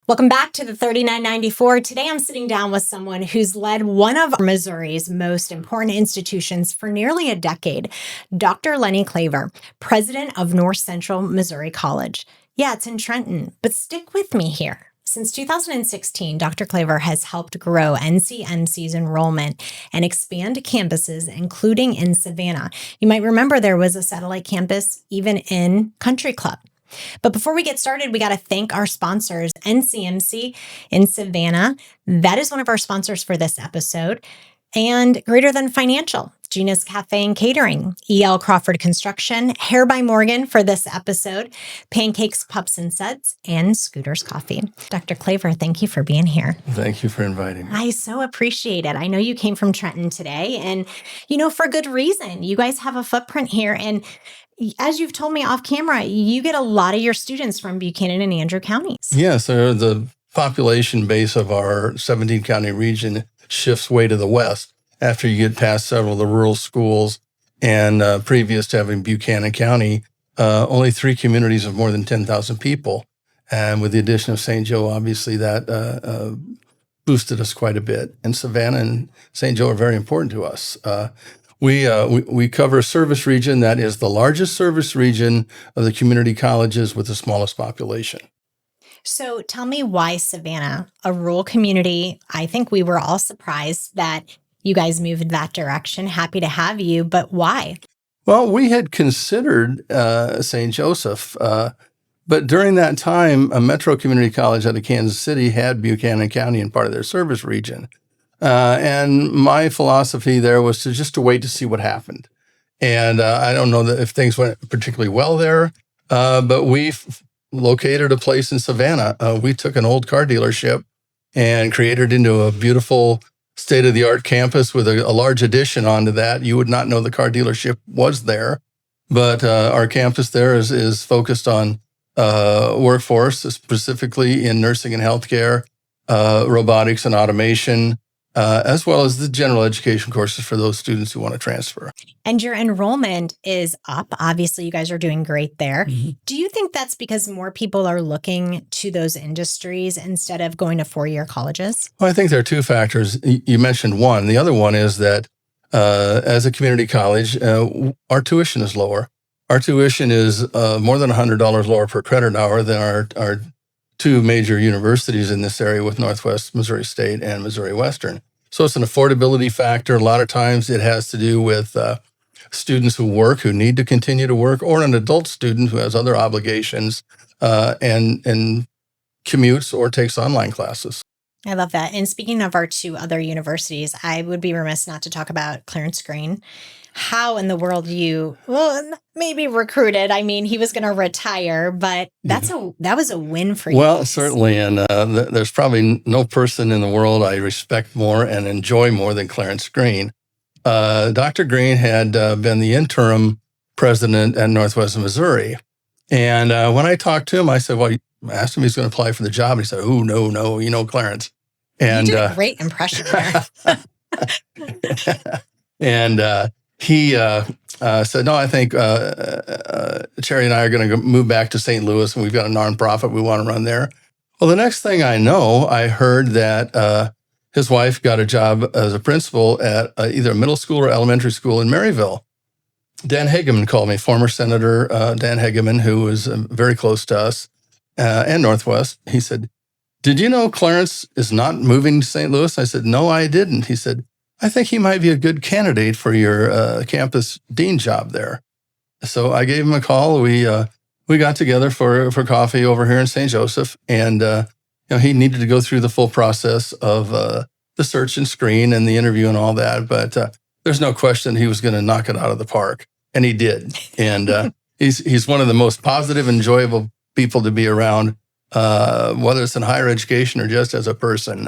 Welcome back to the 3994. Today I'm sitting down with someone who's led one of Missouri's most important institutions for nearly a decade, Dr. Lenny Claver, president of North Central Missouri College. Yeah, it's in Trenton, but stick with me here. Since 2016, Dr. Klaver has helped grow NCMC's enrollment and expand campuses, including in Savannah. You might remember there was a satellite campus even in Country Club. But before we get started, we got to thank our sponsors, NCMC in Savannah. That is one of our sponsors for this episode. And Greater Than Financial, Gina's Cafe and Catering, E.L. Crawford Construction, Hair by Morgan for this episode, Pancakes, Pups and Sets, and Scooter's Coffee. Dr. Klaver, thank you for being here. Thank you for inviting me. I so appreciate it. I know you came from Trenton today, and for good reason. You guys have a footprint here, and as you've told me off camera, you get a lot of your students from Buchanan and Andrew counties. Yes, the population base of our 17-county region shifts way to the west after you get past several of the rural schools. And previous to having Buchanan County, only 3 communities of more than 10,000 people. And with the addition of St. Joe, obviously that boosted us quite a bit. And Savannah and St. Joe are very important to us. We cover a service region that is the largest service region of the community colleges with the smallest population. So tell me why Savannah, a rural community. I think we were all surprised that you guys moved in that direction. Happy to have you, but why? Well, we had considered St. Joseph, but during that time, a Metro Community College out of Kansas City had Buchanan County in part of their service region. And my philosophy there was to wait to see what happened. And I don't know that if things went particularly well there, but we located a place in Savannah. We took an old car dealership and created it into a beautiful state-of-the-art campus with a large addition onto that. You would not know the car dealership was there, but our campus there is focused on workforce, specifically in nursing and healthcare, robotics and automation, as well as the general education courses for those students who want to transfer. And your enrollment is up. Obviously, you guys are doing great there. Mm-hmm. Do you think that's because more people are looking to those industries instead of going to 4-year colleges? Well, I think there are 2 factors. You mentioned one. The other one is that as a community college, our tuition is lower. Our tuition is more than $100 lower per credit hour than our 2 major universities in this area with Northwest Missouri State and Missouri Western. So it's an affordability factor. A lot of times it has to do with students who work, who need to continue to work, or an adult student who has other obligations and commutes or takes online classes. I love that. And speaking of our 2 other universities, I would be remiss not to talk about Clarence Green. How in the world maybe recruited? I mean, he was going to retire, but that was a win for you. Well, certainly. And there's probably no person in the world I respect more and enjoy more than Clarence Green. Dr. Green had been the interim president at Northwest Missouri. And when I talked to him, I said, I asked him if he's going to apply for the job. And he said, oh, no, Clarence. And you did a great impression there. And he said, no, I think Cherry and I are going to move back to St. Louis, and we've got a nonprofit we want to run there. Well, the next thing I know, I heard that his wife got a job as a principal at either a middle school or elementary school in Maryville. Dan Hageman called me, former Senator Dan Hageman, who was very close to us and Northwest. He said, did you know Clarence is not moving to St. Louis? I said, no, I didn't. He said, I think he might be a good candidate for your campus dean job there. So I gave him a call. We got together for coffee over here in St. Joseph, and he needed to go through the full process of the search and screen and the interview and all that. But there's no question he was going to knock it out of the park, and he did. And he's one of the most positive, enjoyable people to be around, whether it's in higher education or just as a person.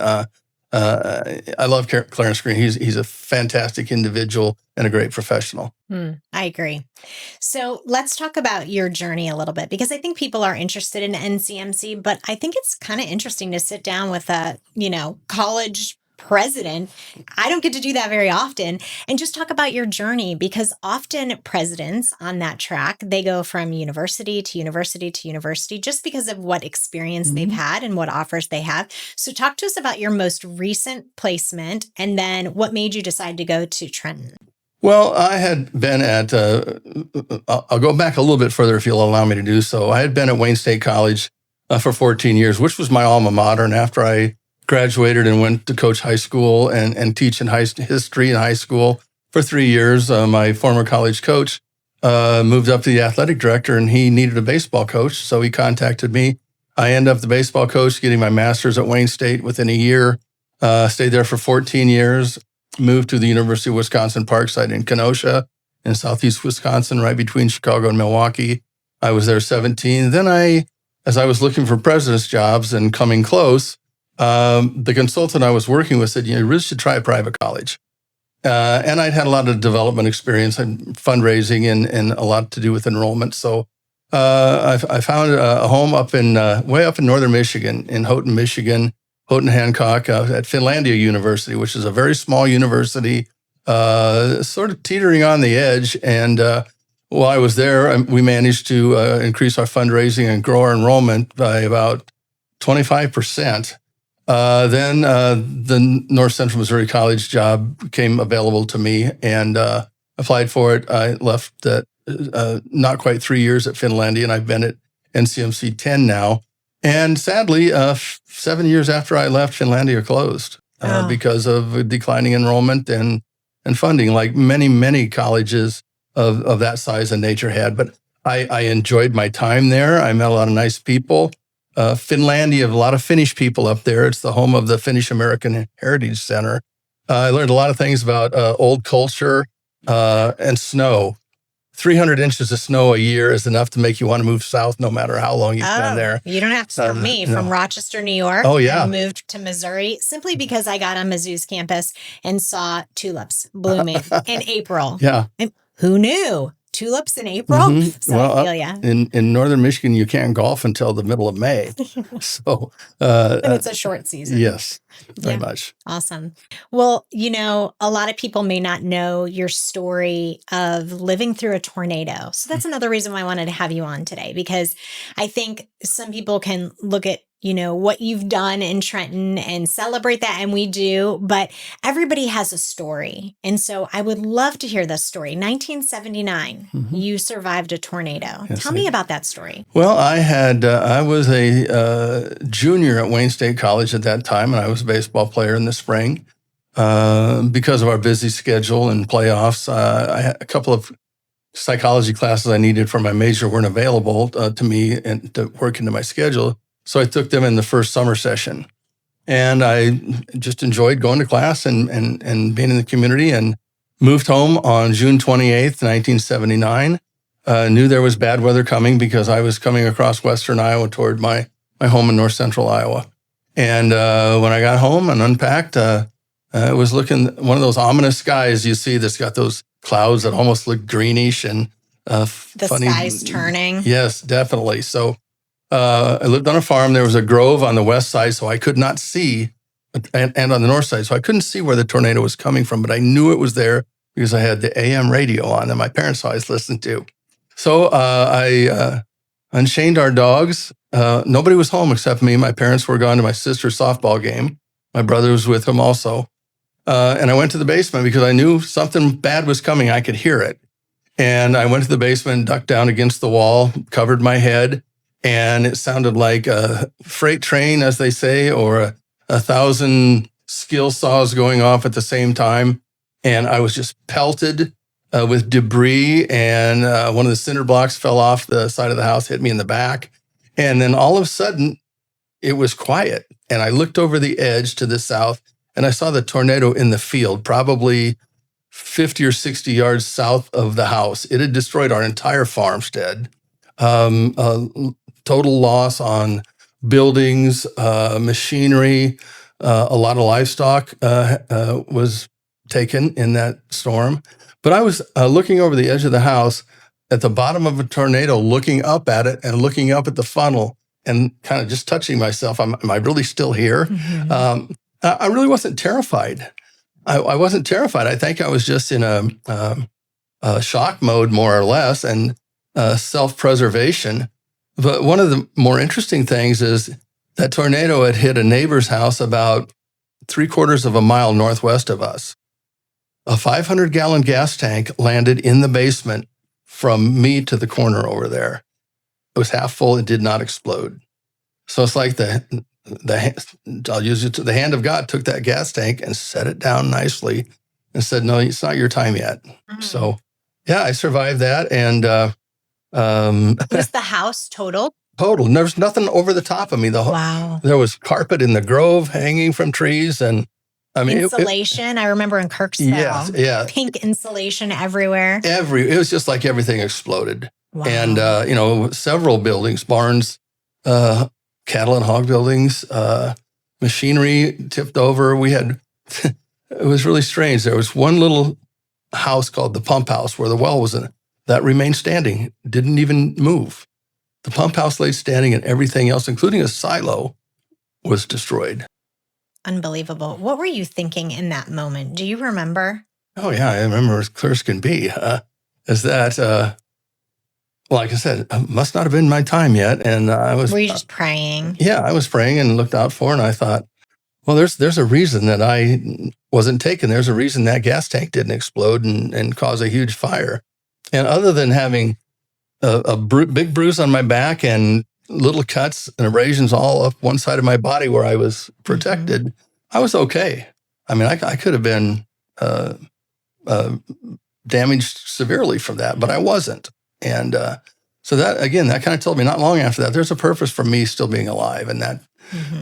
I love Clarence Green. He's a fantastic individual and a great professional. I agree. So let's talk about your journey a little bit, because I think people are interested in NCMC, but I think it's kind of interesting to sit down with a, college president. I don't get to do that very often. And just talk about your journey, because often presidents on that track, they go from university to university to university just because of what experience they've had and what offers they have. So talk to us about your most recent placement and then what made you decide to go to Trenton. Well, I had been at, I'll go back a little bit further if you'll allow me to do so. I had been at Wayne State College for 14 years, which was my alma mater. And after I graduated and went to coach high school and teach in history in high school for 3 years, my former college coach moved up to the athletic director, and he needed a baseball coach. So he contacted me. I ended up the baseball coach, getting my master's at Wayne State within a year, stayed there for 14 years. Moved to the University of Wisconsin Parkside in Kenosha in southeast Wisconsin, right between Chicago and Milwaukee. I was there 17. Then as I was looking for president's jobs and coming close, the consultant I was working with said, you really should try a private college. And I'd had a lot of development experience and fundraising and a lot to do with enrollment. So I found a home up in way up in northern Michigan, in Houghton, Michigan, Houghton Hancock at Finlandia University, which is a very small university, sort of teetering on the edge. And while I was there, we managed to increase our fundraising and grow our enrollment by about 25%. Then the North Central Missouri College job became available to me, and applied for it. I left not quite 3 years at Finlandia, and I've been at NCMC 10 now. And sadly, 7 years after I left, Finlandia closed because of declining enrollment and funding, like many colleges of that size and nature had. But I enjoyed my time there. I met a lot of nice people. Finlandia, a lot of Finnish people up there. It's the home of the Finnish American Heritage Center. I learned a lot of things about old culture and snow. 300 inches of snow a year is enough to make you want to move south no matter how long you've been there. You don't have to tell me. From Rochester, New York. Oh, yeah. I moved to Missouri simply because I got on Mizzou's campus and saw tulips blooming in April. Yeah. And who knew? Tulips in April? So well, I feel ya. In northern Michigan, you can't golf until the middle of May. So, and it's a short season. Yes, very much. Awesome. Well, a lot of people may not know your story of living through a tornado. So that's another reason why I wanted to have you on today, because I think some people can look at what you've done in Trenton and celebrate that. And we do, but everybody has a story. And so I would love to hear this story. 1979, you survived a tornado. Yes, Tell me about that story. Well, I was a junior at Wayne State College at that time, and I was a baseball player in the spring. Because of our busy schedule and playoffs, I had a couple of psychology classes I needed for my major weren't available to me and to work into my schedule. So I took them in the first summer session, and I just enjoyed going to class and being in the community, and moved home on June 28th, 1979. Knew there was bad weather coming because I was coming across western Iowa toward my home in north central Iowa. And when I got home and unpacked, it was looking one of those ominous skies you see that's got those clouds that almost look greenish and the funny. sky's turning. Yes, definitely. So I lived on a farm. There was a grove on the west side, so I could not see, and on the north side, so I couldn't see where the tornado was coming from, but I knew it was there because I had the AM radio on that my parents always listened to. So I unchained our dogs. Nobody was home except me. My parents were gone to my sister's softball game. My brother was with him also. And I went to the basement because I knew something bad was coming. I could hear it. And I went to the basement, ducked down against the wall, covered my head, and it sounded like a freight train, as they say, or a 1,000 skill saws going off at the same time. And I was just pelted with debris, and one of the cinder blocks fell off the side of the house, hit me in the back. And then all of a sudden, it was quiet. And I looked over the edge to the south, and I saw the tornado in the field, probably 50 or 60 yards south of the house. It had destroyed our entire farmstead. Total loss on buildings, machinery, a lot of livestock was taken in that storm. But I was looking over the edge of the house at the bottom of a tornado, looking up at it and looking up at the funnel and kind of just touching myself. Am I really still here? I really wasn't terrified. I wasn't terrified. I think I was just in a shock mode, more or less, and self-preservation. But one of the more interesting things is that tornado had hit a neighbor's house about 3/4 of a mile northwest of us. A 500-gallon gas tank landed in the basement from me to the corner over there. It was half full. It did not explode. So it's like I'll use it. The hand of God took that gas tank and set it down nicely and said, "No, it's not your time yet." So, yeah, I survived that. And Was the house total? total. There was nothing over the top of me. Wow. There was carpet in the grove hanging from trees, and I mean insulation. I remember in Kirksville. Yes, yeah, pink insulation everywhere. It was just like everything exploded. Wow. And several buildings, barns, cattle and hog buildings, machinery tipped over. We had it was really strange. There was one little house called the pump house where the well was in it. That remained standing, didn't even move. The pump house lay standing, and everything else, including a silo, was destroyed. Unbelievable. What were you thinking in that moment? Do you remember? Oh, yeah, I remember as clear as can be. Is that, like I said, it must not have been my time yet. And Were you just praying? Yeah, I was praying and looked out for it, and I thought, well, there's a reason that I wasn't taken. There's a reason that gas tank didn't explode and cause a huge fire. And other than having a big bruise on my back and little cuts and abrasions all up one side of my body where I was protected, I was okay. I mean, I could have been damaged severely from that, but I wasn't. And so that, again, that kind of told me not long after that, there's a purpose for me still being alive. And that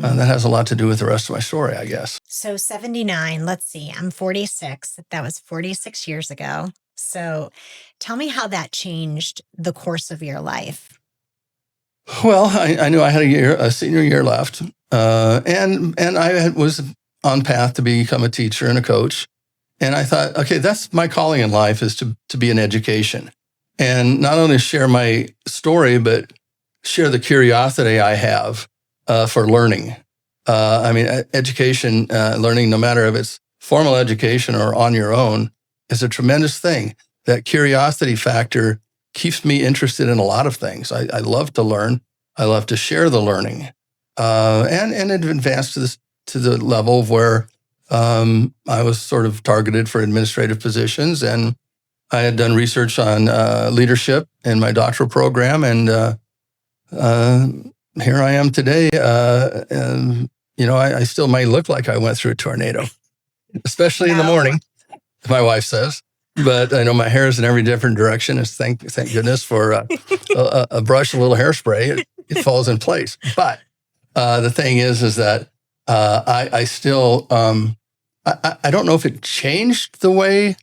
has a lot to do with the rest of my story, I guess. So 79, let's see, I'm 46. That was 46 years ago. So tell me how that changed the course of your life. Well, I knew I had a senior year left, and I was on path to become a teacher and a coach. And I thought, okay, that's my calling in life, is to be in education, and not only share my story, but share the curiosity I have for learning. Education, learning, no matter if it's formal education or on your own, is a tremendous thing. That curiosity factor keeps me interested in a lot of things. I love to learn. I love to share the learning, and it advanced to the level of where I was sort of targeted for administrative positions, and I had done research on leadership in my doctoral program, and here I am today. I still might look like I went through a tornado, especially in the morning, my wife says. But I know my hair is in every different direction. It's thank goodness for a brush, a little hairspray. It falls in place. But the thing is that I still I don't know if it changed the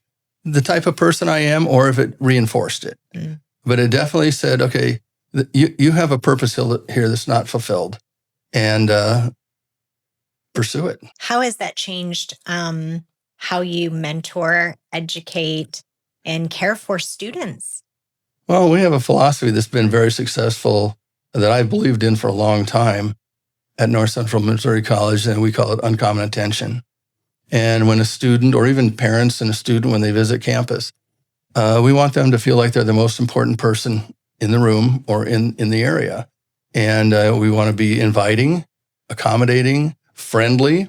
type of person I am, or if it reinforced it. But it definitely said, okay, you have a purpose here that's not fulfilled, and pursue it. How has that changed how you mentor, educate, and care for students? Well, we have a philosophy that's been very successful that I believed in for a long time at North Central Missouri College, and we call it uncommon attention. And when a student, or even parents and a student, when they visit campus, we want them to feel like they're the most important person in the room or in the area. And we want to be inviting, accommodating, friendly,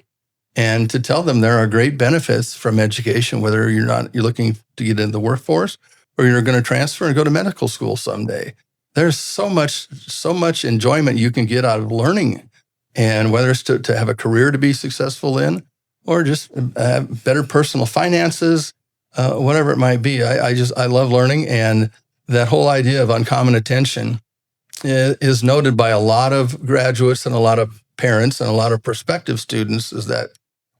and to tell them there are great benefits from education, whether you're looking to get into the workforce or you're going to transfer and go to medical school someday. There's so much enjoyment you can get out of learning, and whether it's to have a career to be successful in, or just better personal finances, whatever it might be. I love learning, and that whole idea of uncommon attention is noted by a lot of graduates and a lot of parents and a lot of prospective students, is that,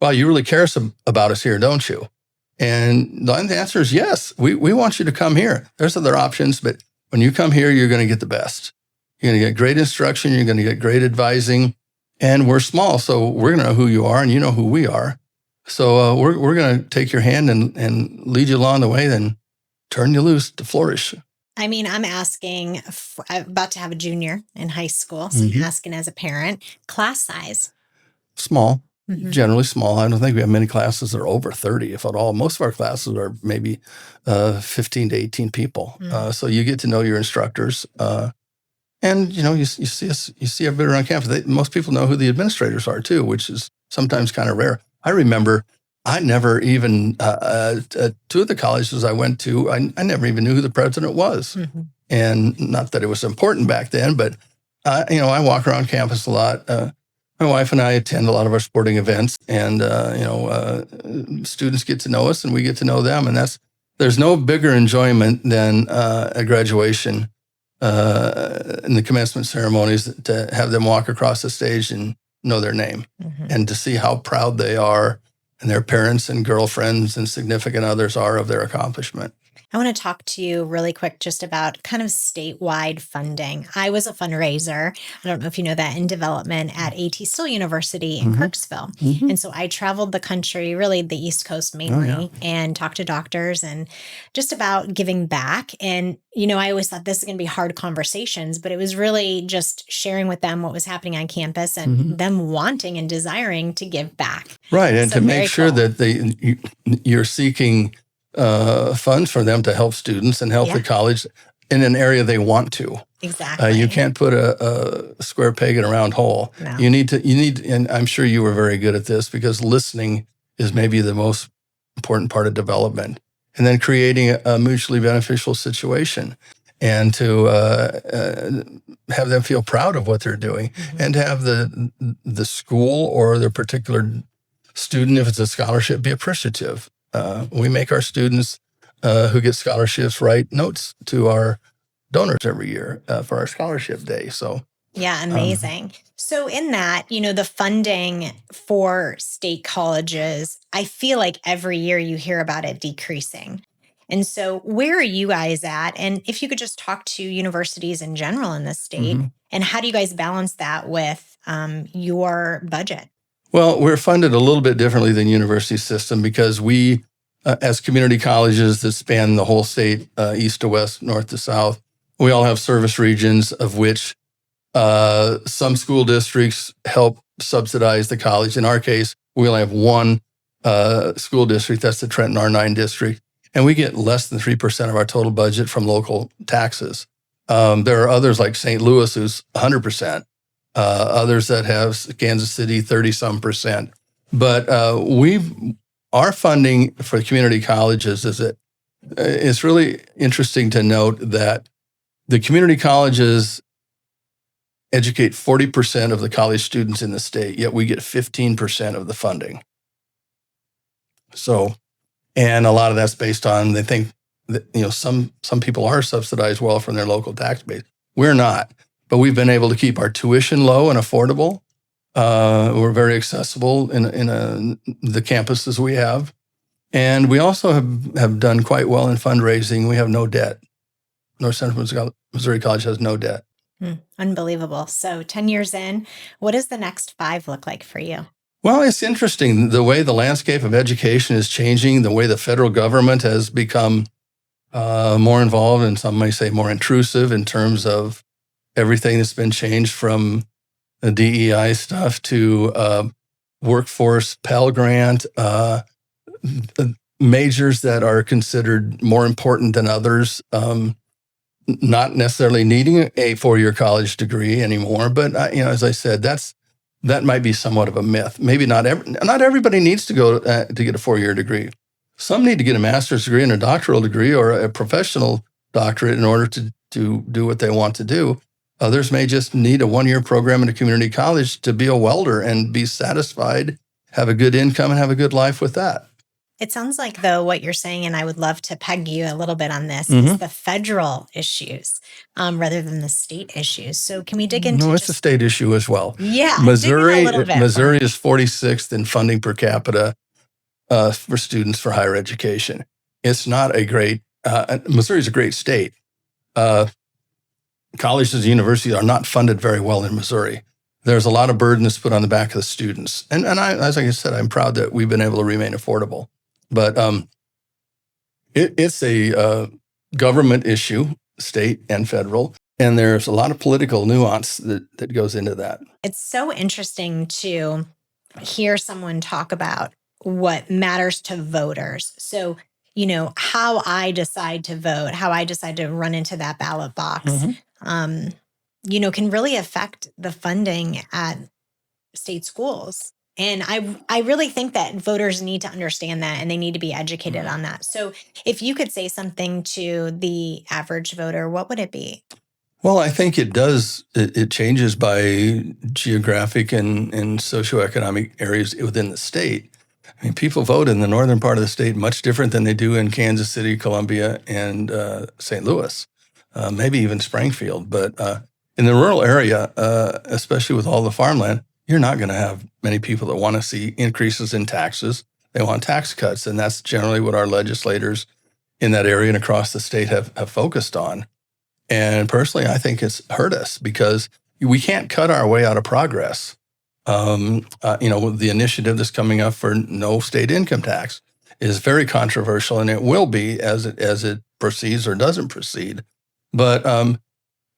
wow, you really care about us here, don't you? And the answer is yes. We want you to come here. There's other options, but when you come here, you're going to get the best. You're going to get great instruction. You're going to get great advising. And we're small, so we're going to know who you are, and you know who we are. So we're going to take your hand and lead you along the way, then turn you loose to flourish. I mean, I'm about to have a junior in high school, so I'm asking as a parent, class size. Small. generally small. I don't think we have many classes that are over 30, if at all. Most of our classes are maybe 15 to 18 people. So you get to know your instructors. And, you see everybody around campus. Most people know who the administrators are, too, which is sometimes kind of rare. I remember I never even, two of the colleges I went to, I never even knew who the president was. And not that it was important back then, but, I walk around campus a lot. My wife and I attend a lot of our sporting events, and, students get to know us and we get to know them. And there's no bigger enjoyment than a graduation in the commencement ceremonies, to have them walk across the stage and know their name, and to see how proud they are, and their parents and girlfriends and significant others are, of their accomplishment. I want to talk to you really quick just about kind of statewide funding. I was a fundraiser, I don't know if you know that, in development at A.T. Still University in Kirksville. And so I traveled the country, really the East Coast mainly, and talked to doctors and just about giving back. And, I always thought this is going to be hard conversations, but it was really just sharing with them what was happening on campus and them wanting and desiring to give back. Right. And so to make sure that you're seeking funds for them to help students and help the college in an area they want to. Exactly. You can't put a square peg in a round hole. No. You need, and I'm sure you were very good at this, because listening is maybe the most important part of development. And then creating a mutually beneficial situation, and to have them feel proud of what they're doing, and to have the school or their particular student, if it's a scholarship, be appreciative. We make our students who get scholarships write notes to our donors every year for our scholarship day. So yeah, amazing. So in that, the funding for state colleges, I feel like every year you hear about it decreasing. And so where are you guys at? And if you could just talk to universities in general in the state, and how do you guys balance that with your budget? Well, we're funded a little bit differently than university system, because we, as community colleges that span the whole state, east to west, north to south, we all have service regions, of which some school districts help subsidize the college. In our case, we only have one school district, that's the Trenton R9 district, and we get less than 3% of our total budget from local taxes. There are others like St. Louis, who's 100%. Others that have Kansas City 30-some%. But our funding for community colleges it's really interesting to note that the community colleges educate 40% of the college students in the state, yet we get 15% of the funding. So, and a lot of that's based on, they think that, some people are subsidized well from their local tax base. We're not. But we've been able to keep our tuition low and affordable. We're very accessible in the campuses we have. And we also have done quite well in fundraising. We have no debt. North Central Missouri College has no debt. Unbelievable. So 10 years in, what does the next 5 look like for you? Well, it's interesting the way the landscape of education is changing, the way the federal government has become more involved, and some may say more intrusive, in terms of everything that's been changed from the DEI stuff to workforce Pell Grant, majors that are considered more important than others, not necessarily needing a 4-year college degree anymore. But as I said, that might be somewhat of a myth. Maybe not everybody needs to go to get a 4-year degree. Some need to get a master's degree and a doctoral degree or a professional doctorate in order to do what they want to do. Others may just need a 1-year program in a community college to be a welder and be satisfied, have a good income, and have a good life with that. It sounds like, though, what you're saying, and I would love to peg you a little bit on this, is the federal issues rather than the state issues. So can we dig into? No, it's a state issue as well. Yeah, Missouri dig in a little bit. Missouri is 46th in funding per capita for students for higher education. It's not a great. Missouri is a great state. Colleges and universities are not funded very well in Missouri. There's a lot of burden that's put on the back of the students. And as I said, I'm proud that we've been able to remain affordable. But it's a government issue, state and federal, and there's a lot of political nuance that goes into that. It's so interesting to hear someone talk about what matters to voters. So, how I decide to vote, how I decide to run into that ballot box, can really affect the funding at state schools. And I really think that voters need to understand that, and they need to be educated on that. So if you could say something to the average voter, what would it be? Well, I think it does. It changes by geographic and socioeconomic areas within the state. I mean, people vote in the northern part of the state much different than they do in Kansas City, Columbia, and St. Louis, maybe even Springfield. But in the rural area, especially with all the farmland, you're not going to have many people that want to see increases in taxes. They want tax cuts, and that's generally what our legislators in that area and across the state have focused on. And personally, I think it's hurt us because we can't cut our way out of progress. The initiative that's coming up for no state income tax is very controversial, and it will be as it proceeds or doesn't proceed. But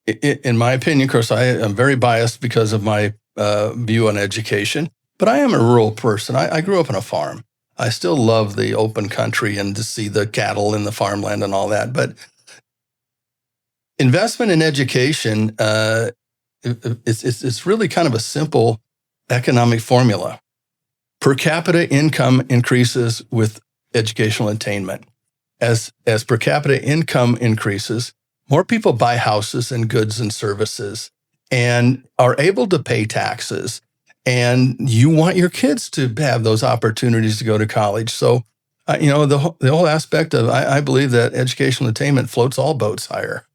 in my opinion, of course, I am very biased because of my view on education. But I am a rural person. I grew up on a farm. I still love the open country and to see the cattle and the farmland and all that. But investment in education, it's really kind of a simple economic formula. Per capita income increases with educational attainment. As per capita income increases, more people buy houses and goods and services and are able to pay taxes. And you want your kids to have those opportunities to go to college. So, the whole aspect of, I believe that educational attainment floats all boats higher.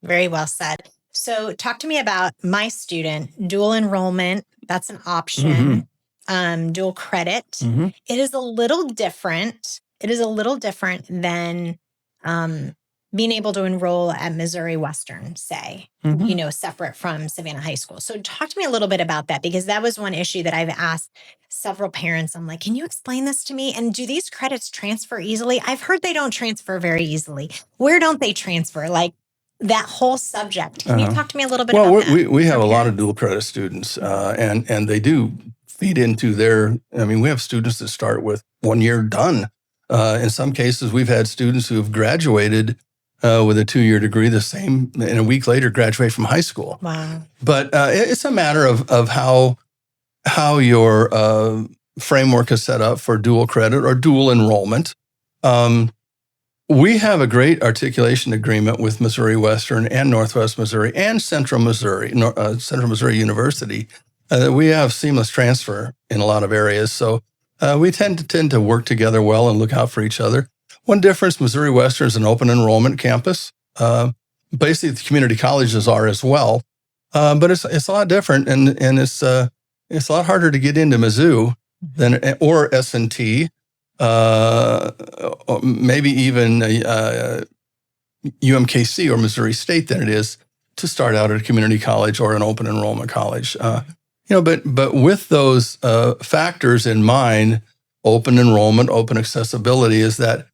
Very well said. So talk to me about my student, dual enrollment. That's an option. Dual credit. It is a little different. It is a little different than being able to enroll at Missouri Western, say, separate from Savannah High School. So talk to me a little bit about that, because that was one issue that I've asked several parents. I'm like, can you explain this to me? And do these credits transfer easily? I've heard they don't transfer very easily. Where don't they transfer? Like, that whole subject. Can you talk to me a little bit about that? We have a lot of dual credit students, and they do feed into their, we have students that start with 1 year done. In some cases, we've had students who have graduated with a 2-year degree, the same, and a week later graduate from high school. Wow. But it's a matter of how your framework is set up for dual credit or dual enrollment. We have a great articulation agreement with Missouri Western and Northwest Missouri and Central Missouri University. We have seamless transfer in a lot of areas. So we tend to work together well and look out for each other. One difference, Missouri Western is an open enrollment campus. Basically, the community colleges are as well. But it's a lot different, and it's a lot harder to get into Mizzou or S&T. Maybe even UMKC or Missouri State than it is to start out at a community college or an open enrollment college. But with those factors in mind, open enrollment, open accessibility, is that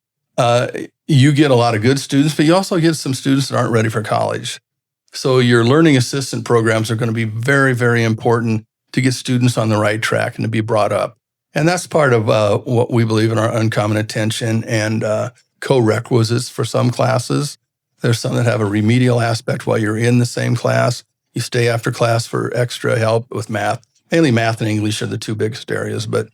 you get a lot of good students, but you also get some students that aren't ready for college. So your learning assistant programs are going to be very, very important to get students on the right track and to be brought up. And that's part of what we believe in our uncommon attention and co-requisites for some classes. There's some that have a remedial aspect while you're in the same class. You stay after class for extra help with math. Mainly math and English are the two biggest areas. But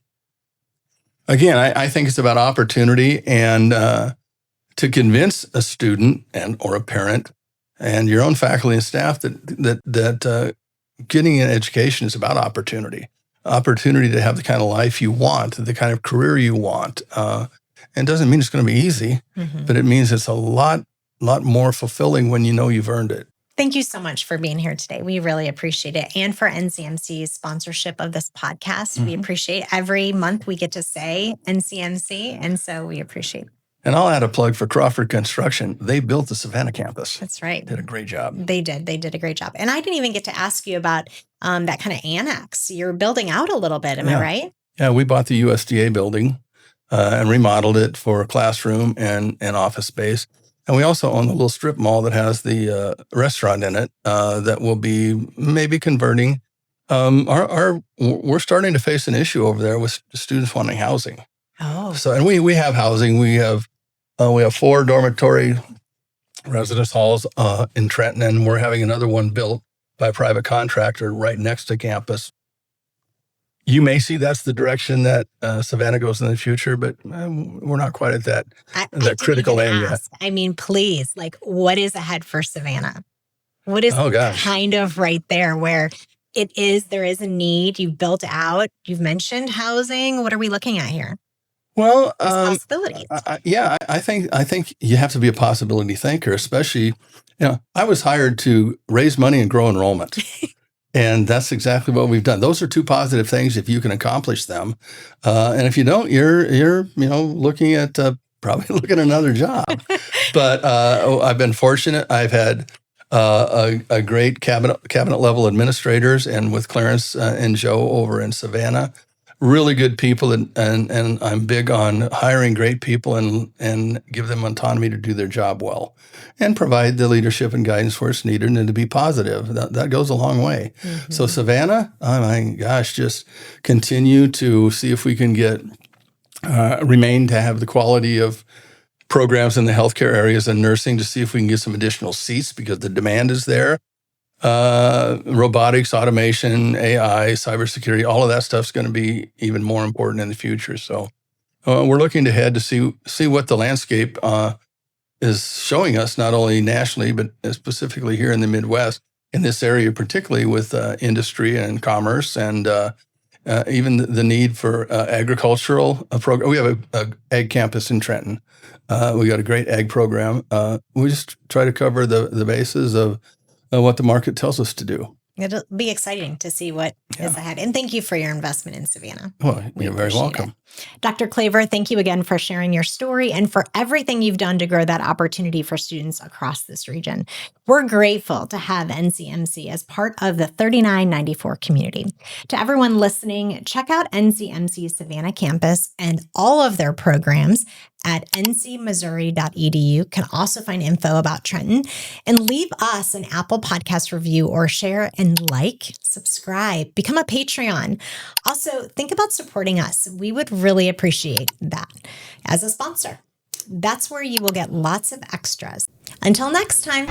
again, I think it's about opportunity and to convince a student or a parent and your own faculty and staff that getting an education is about opportunity. Opportunity to have the kind of life you want, the kind of career you want. And doesn't mean it's going to be easy, but it means it's a lot more fulfilling when you know you've earned it. Thank you so much for being here today. We really appreciate it. And for NCMC's sponsorship of this podcast. We appreciate every month we get to say NCMC. And so we appreciate it. And I'll add a plug for Crawford Construction. They built the Savannah campus. That's right. Did a great job. They did. They did a great job. And I didn't even get to ask you about that kind of annex. You're building out a little bit. Am I right? Yeah, we bought the USDA building and remodeled it for a classroom and office space. And we also own the little strip mall that has the restaurant in it that will be maybe converting We're starting to face an issue over there with students wanting housing. Oh, So, and we have housing. We have 4 dormitory residence halls in Trenton, and we're having another one built by a private contractor right next to campus. You may see that's the direction that Savannah goes in the future, but we're not quite at that critical end yet. I mean, please, like, what is ahead for Savannah? What is kind of right there where there is a need? You've built out, you've mentioned housing. What are we looking at here? Well, possibilities. I think you have to be a possibility thinker, especially, I was hired to raise money and grow enrollment. And that's exactly what we've done. Those are 2 positive things if you can accomplish them. And if you don't, you're looking at probably looking at another job. But I've been fortunate. I've had a great cabinet level administrators, and with Clarence and Joe over in Savannah, really good people. And I'm big on hiring great people and give them autonomy to do their job well and provide the leadership and guidance where it's needed and to be positive. That goes a long way. Mm-hmm. So Savannah, oh my gosh, just continue to see if we can remain to have the quality of programs in the healthcare areas and nursing, to see if we can get some additional seats because the demand is there. Robotics, automation, AI, cybersecurity, all of that stuff's going to be even more important in the future. So we're looking ahead to see what the landscape is showing us, not only nationally, but specifically here in the Midwest, in this area, particularly with industry and commerce, and even the need for agricultural program. We have a ag campus in Trenton. We got a great ag program. We just try to cover the bases of what the market tells us to do. It'll be exciting to see what is ahead. And thank you for your investment in Savannah. Well, you're very welcome. Dr. Klaver, thank you again for sharing your story and for everything you've done to grow that opportunity for students across this region. We're grateful to have NCMC as part of the 3994 community. To everyone listening, check out NCMC's Savannah campus and all of their programs at ncmissouri.edu. You can also find info about Trenton, and leave us an Apple Podcast review or share and subscribe, become a Patreon. Also, think about supporting us. We would really appreciate that as a sponsor. That's where you will get lots of extras. Until next time.